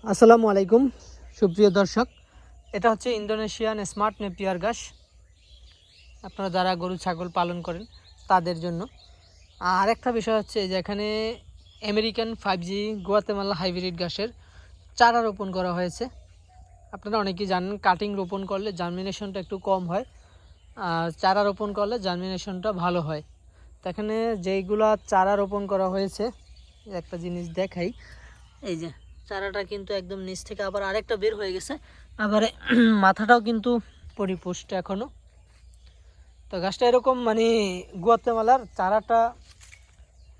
আসসালামু আলাইকুম সুপ্রিয় দর্শক, এটা হচ্ছে ইন্দোনেশিয়ান স্মার্ট নেপিয়ার ঘাস। আপনারা যারা গরু ছাগল পালন করেন তাদের জন্য। আর একটা বিষয় হচ্ছে যে এখানে আমেরিকান 5G গুয়াতেমালা হাইব্রিড ঘাসের চারা রোপণ করা হয়েছে। আপনারা অনেকেই জানেন কাটিং রোপণ করলে জার্মিনেশনটা একটু কম হয়, আর চারা রোপণ করলে জার্মিনেশনটা ভালো হয়। তো এখানে যেইগুলা চারা রোপণ করা হয়েছে একটা জিনিস দেখাই, এই যে চারাটা কিন্তু একদম নিচ থেকে আবার আরেকটা বের হয়ে গেছে, আবার মাথাটাও কিন্তু পরিপুষ্ট এখনো। তো গাছটা এরকম মানে গুয়াতেমালার চারাটা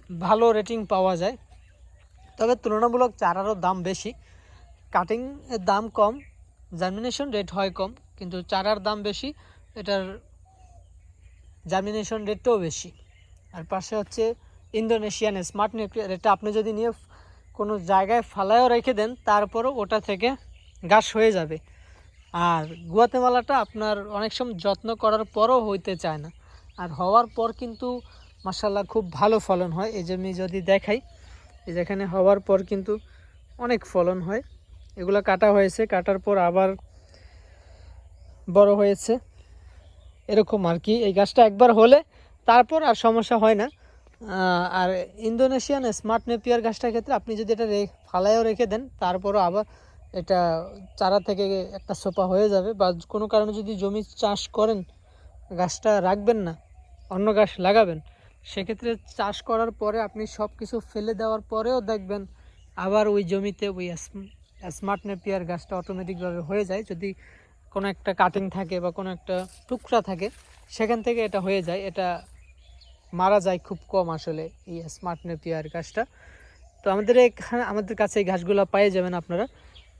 ভালো রেটিং পাওয়া যায়, তবে তুলনামূলক চারারও দাম বেশি। কাটিং এর দাম কম, জার্মিনেশন রেট হয় কম, কিন্তু চারার দাম বেশি, এটার জার্মিনেশন রেটটাও বেশি। আর পাশে হচ্ছে ইন্দোনেশিয়ান স্মার্ট নেপিয়ার। এটা আপনি যদি নিয়ে কোনো জায়গায় ফালায়ও রেখে দেন তারপরও ওটা থেকে ঘাস হয়ে যাবে। আর গুয়াতেমালাটা আপনার অনেক সময় যত্ন করার পরও হইতে চায় না, আর হওয়ার পর কিন্তু মাশাআল্লাহ খুব ভালো ফলন হয়। এই যে আমি যদি দেখাই, এই যেখানে হওয়ার পর কিন্তু অনেক ফলন হয়। এগুলো কাটা হয়েছে, কাটার পর আবার বড় হয়েছে এরকম আর কি। এই গাছটা একবার হলে তারপর আর সমস্যা হয় না। আর ইন্দোনেশিয়ান স্মার্ট নেপিয়ার গাছটার ক্ষেত্রে আপনি যদি এটা ফালায়ও রেখে দেন তারপরও আবার এটা চারা থেকে একটা সোপা হয়ে যাবে, বা কোনো কারণে যদি জমি চাষ করেন গাছটা রাখবেন না, অন্য গাছ লাগাবেন, সেক্ষেত্রে চাষ করার পরে আপনি সব কিছু ফেলে দেওয়ার পরেও দেখবেন আবার ওই জমিতে ওই স্মার্ট নেপিয়ার গাছটা অটোমেটিকভাবে হয়ে যায়। যদি কোনো একটা কাটিং থাকে বা কোনো একটা টুকরা থাকে সেখান থেকে এটা হয়ে যায়, এটা মারা যায় খুব কম আসলে এই স্মার্ট নেপিয়ার গাছটা। তো আমাদের কাছে এই ঘাসগুলো পেয়ে যাবেন আপনারা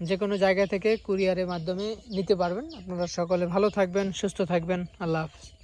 যে কোনো জায়গা থেকে কুরিয়ারের মাধ্যমে নিতে পারবেন। আপনারা সকলে ভালো থাকবেন, সুস্থ থাকবেন। আল্লাহ হাফেজ।